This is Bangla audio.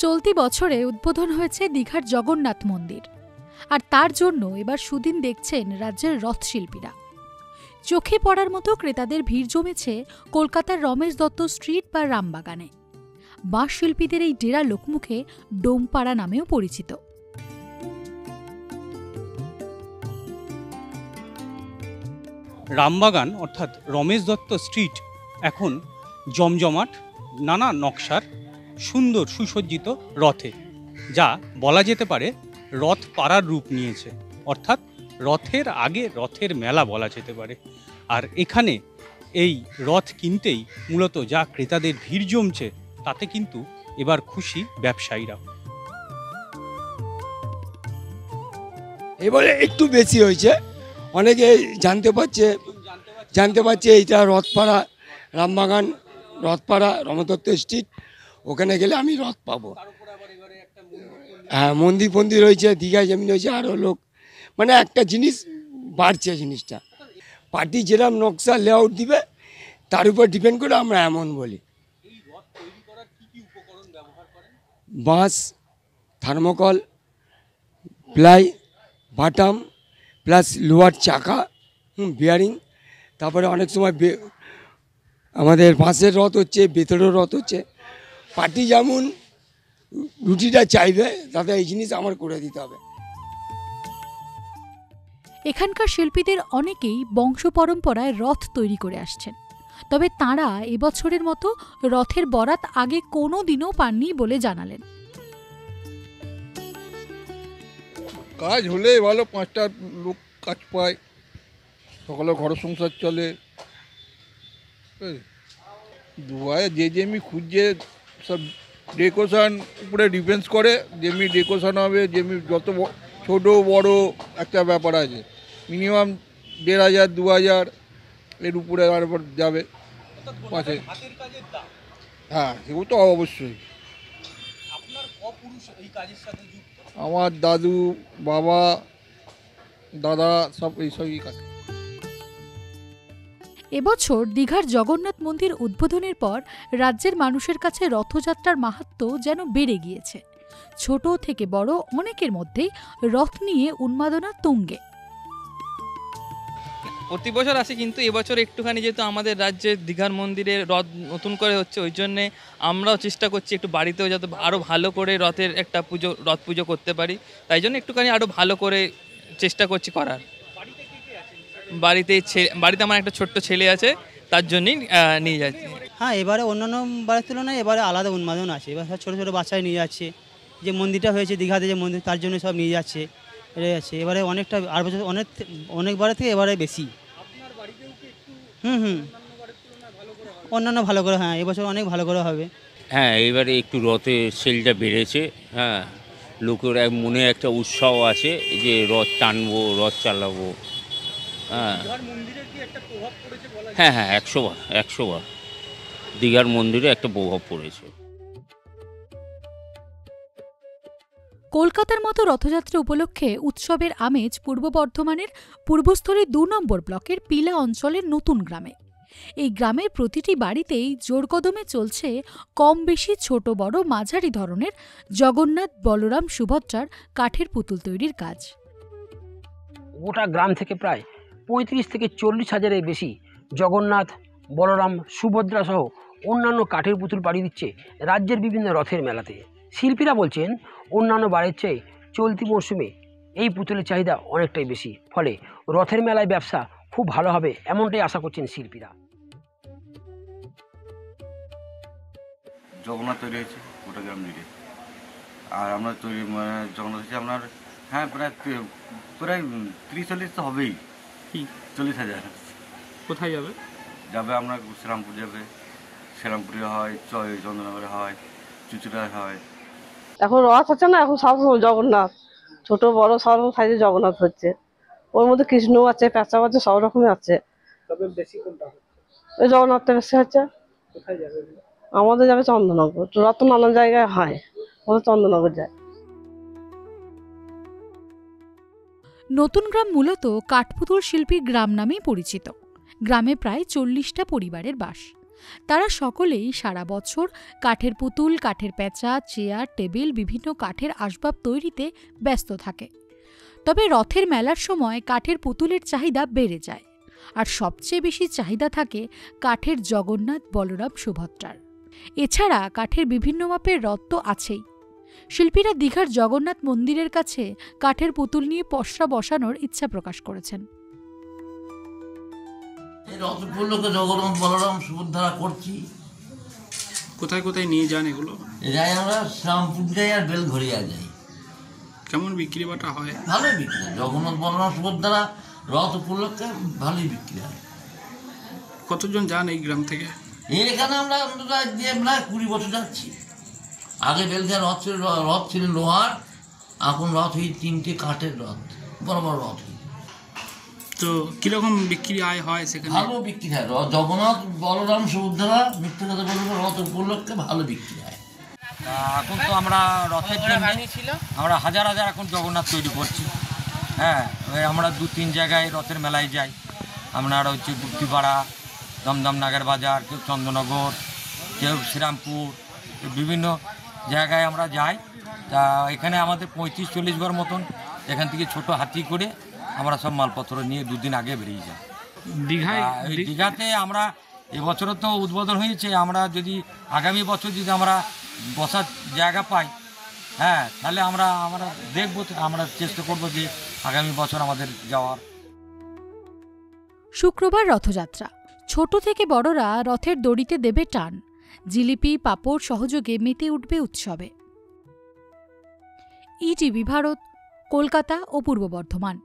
চলতি বছরে উদ্বোধন হয়েছে দীঘার জগন্নাথ মন্দির, আর তার জন্য এবার সুদিন দেখছেন রাজ্যের রথশিল্পীরা। চোখে পড়ার মতো ক্রেতাদের ভিড় জমেছে কলকাতার রমেশ দত্ত স্ট্রিট বা রামবাগানে। বাঁশ শিল্পীদের এই ডেরা লোকমুখে ডোমপাড়া নামেও পরিচিত। রামবাগান অর্থাৎ রমেশ দত্ত স্ট্রিট এখন জমজমাট নানা নকশার সুন্দর সুসজ্জিত রথে, যা বলা যেতে পারে রথ পাড়ার রূপ নিয়েছে, অর্থাৎ রথের আগে রথের মেলা বলা যেতে পারে। আর এখানে এই রথ কিনতেই মূলত যা ক্রেতাদের ভিড় জমছে, তাতে কিন্তু এবার খুশি ব্যবসায়ীরা। এবারে একটু বেশি হয়েছে, অনেকে জানতে পারছে এইটা রথপাড়া রামবাগান, রথপাড়া রমদত্ত স্ট্রিট, ওখানে গেলে আমি রথ পাবো। হ্যাঁ, মন্দির ফন্দির রয়েছে, দীঘায় যেমন হয়েছে, আরও লোক মানে একটা জিনিস বাড়ছে। জিনিসটা পার্টি যেরকম নকশা লেআউট দিবে তার উপর ডিপেন্ড করে আমরা এমন বলি। বাঁশ, থার্মোকল, প্লাই, বাটাম, প্লাস লোহার চাকা, বিয়ারিং, তারপরে অনেক সময় আমাদের বাঁশের রথ হচ্ছে, বেতরের রথ হচ্ছে। পার্টি যেমন রুটিটা চাইবে তাতে এই জিনিস আমার করে দিতে হবে। এখানকার শিল্পীদের অনেকেই বংশ পরম্পরায় রথ তৈরি করে আসছেন, তবে তাঁরা এবছরের মতো রথের বরাত আগে কোনো দিনও পাননি বলে জানালেন। কাজ হলে ভালো, 5টা লোক কাজ পায়, সকলের ঘর সংসার চলে। দুয়ায় যে যেমি খুঁজছে, সব ডেকোরেশন উপরে ডিপেন্ডস করে, যেমনি ডেকোরেশন হবে, যেমনি যত ছোট বড় একটা ব্যাপার আছে। মিনিমাম 1,500 2,000 এর উপরে আর যাবে পাশে। হ্যাঁ, সেগুলো তো অবশ্যই। আমার দাদু, বাবা, দাদা সব এইসবই কাজ। এবছর দীঘার জগন্নাথ মন্দির উদ্বোধনের পর রাজ্যের মানুষের কাছে রথযাত্রার মাহাত্ম্য যেন বেড়ে গিয়েছে। ছোট থেকে বড় অনেকের মধ্যেই রথ নিয়ে উন্মাদনা তুঙ্গে। প্রতি বছর আসে, কিন্তু এবছর একটুখানি যেহেতু আমাদের রাজ্যে দীঘার মন্দিরে রথ নতুন করে হচ্ছে, ওই জন্যে আমরাও চেষ্টা করছি একটু বাড়িতেও যাতে আরও ভালো করে রথের একটা রথ পুজো করতে পারি। তাই জন্য একটুখানি আরও ভালো করে চেষ্টা করছি করার। বাড়িতে আমার একটা ছোট্ট ছেলে আছে, তার জন্যই নিয়ে যাচ্ছি। হ্যাঁ, এবারে অন্যান্য বারের তুলনায় এবারে আলাদা উন্মাদন আছে। এবার সব ছোটো ছোটো বাচ্চাই নিয়ে যাচ্ছে, যে মন্দিরটা হয়েছে দীঘাতে, যে মন্দির, তার জন্য সব নিয়ে যাচ্ছে। এটাই আছে এবারে অনেকটা, আর বছর অনেকবারের থেকে এবারে বেশি। অন্যান্য ভালো করে, হ্যাঁ এবছর অনেক ভালো করে হবে। হ্যাঁ, এবারে একটু রথের সেলটা বেড়েছে। হ্যাঁ, লোকের মনে একটা উৎসাহ আছে যে রথ টানবো, রথ চালাবো। হ্যাঁ হ্যাঁ হ্যাঁ 100 বার দীঘার মন্দিরে একটা প্রভাব পড়েছে। কলকাতার মতো রথযাত্রা উপলক্ষে উৎসবের আমেজ পূর্ব বর্ধমানের পূর্বস্থলী 2 নম্বর ব্লকের পিলা অঞ্চলের নতুন গ্রামে। এই গ্রামের প্রতিটি বাড়িতেই জোরকদমে চলছে কম বেশি ছোট বড় মাঝারি ধরনের জগন্নাথ, বলরাম, সুভদ্রার কাঠের পুতুল তৈরির কাজ। গোটা গ্রাম থেকে প্রায় 35 থেকে 40 হাজারের বেশি জগন্নাথ, বলরাম, সুভদ্রা সহ অন্যান্য কাঠের পুতুল পাড়ি দিচ্ছে রাজ্যের বিভিন্ন রথের মেলাতে। শিল্পীরা বলছেন অন্যান্য বারের চেয়ে চলতি মরশুমে এই পুতুলের চাহিদা অনেকটাই বেশি, ফলে রথের মেলায় ব্যবসা খুব ভালো হবে এমনটাই আশা করছেন শিল্পীরা। জগন্নাথ তৈরি হয়েছে গোটা গ্রাম জুড়ে, আর আমরা তৈরি জগন্নাথ হচ্ছে আপনার, হ্যাঁ প্রায় 30-40 তো হবেই। 40,000। কোথায় যাবে? আপনার শ্রীরামপুর যাবে, শ্রীরামপুরে হয়, চন্দ্রনগরে হয়, চুচুড়ায় হয়। এখন রথ হচ্ছে না, এখন সব জগন্নাথ, ছোট বড় সব সাইজে জগন্নাথ হচ্ছে। ওর মধ্যে কৃষ্ণ আছে, পেঁচা আছে, সব রকমই আছে। তবে বেশি কোনটা হচ্ছে? ওই জগন্নাথটা বেশি হচ্ছে। কোথায় যাবে? আমাদের যাবে চন্দ্রনগর। রথ তো নানা জায়গায় হয়, আমাদের চন্দ্রনগর যায়। নতুন গ্রাম মূলত কাঠপুতুল শিল্পীর গ্রাম নামেই পরিচিত। গ্রামে প্রায় 40টা পরিবারের বাস। তারা সকলেই সারা বছর কাঠের পুতুল, কাঠের প্যাঁচা, চেয়ার, টেবিল, বিভিন্ন কাঠের আসবাব তৈরিতে ব্যস্ত থাকে। তবে রথের মেলার সময় কাঠের পুতুলের চাহিদা বেড়ে যায়, আর সবচেয়ে বেশি চাহিদা থাকে কাঠের জগন্নাথ, বলরাম, সুভদ্রার। এছাড়া কাঠের বিভিন্ন মাপের রথ তো আছেই। শিল্পীরা দীঘার জগন্নাথ মন্দিরের কাছে কাঠের পুতুল নিয়ে পসরা বসানোর ইচ্ছা প্রকাশ করেছেন। রথ উপলক্ষে জগন্নাথ, বলরাম, সুভদ্রা করছি। কোথায় কোথায় নিয়ে যান এগুলো? যাই আমরা শ্রামপুর যাই আর বেলঘরিয়া যাই। কেমন বিক্রি বাটা হয়? ভালোই বিক্রি হয়। জগন্নাথ, বলরাম, সুভদ্রা রথ উপলক্ষে ভালোই বিক্রি হয়। কতজন যান এই গ্রাম থেকে? এখানে আমরা দিয়ে প্রায় 20 বছর যাচ্ছি। আগে বেলঘরিয়া রথ ছিল লোহার, এখন রথ হয়ে 3টে কাঠের রথ, বড় বড় রথ। তো কিরকম বিক্রি আয় হয় সেখানে? ভালো বিক্রি হয়। জগন্নাথ, বলরাম, সুভদ্রা মিথ্যে কথা বলবো রথ উপলক্ষে ভালো বিক্রি হয়। এখন তো আমরা রথের জন্য আমরা হাজার হাজার এখন জগন্নাথ তৈরি করছি। হ্যাঁ, আমরা 2-3 জায়গায় রথের মেলায় যাই। আপনার হচ্ছে গুপ্তিপাড়া, দমদম নাগের বাজার, কেউ চন্দ্রনগর, কেউ শ্রীরামপুর, বিভিন্ন জায়গায় আমরা যাই। তা এখানে আমাদের 35-40 বার মতন এখান থেকে ছোট হাতি করে আমরা সব মালপত্র নিয়ে 2 দিন আগে বেরিয়ে যাই দীঘাতে। আমরা এবছরও তো উদ্বোধন হয়েছে, আমরা যদি আগামী বছর যদি আমরা বসার জায়গা পাই, হ্যাঁ, তাহলে আমরা দেখবো, আমরা চেষ্টা করব যে আগামী বছর আমাদের যাওয়ার। শুক্রবার রথযাত্রা। ছোট থেকে বড়রা রথের দড়িতে দেবে টান। জিলিপি, পাঁপড় সহযোগে মেতে উঠবে উৎসবে। ইটিভি ভারত, কলকাতা ও পূর্ব বর্ধমান।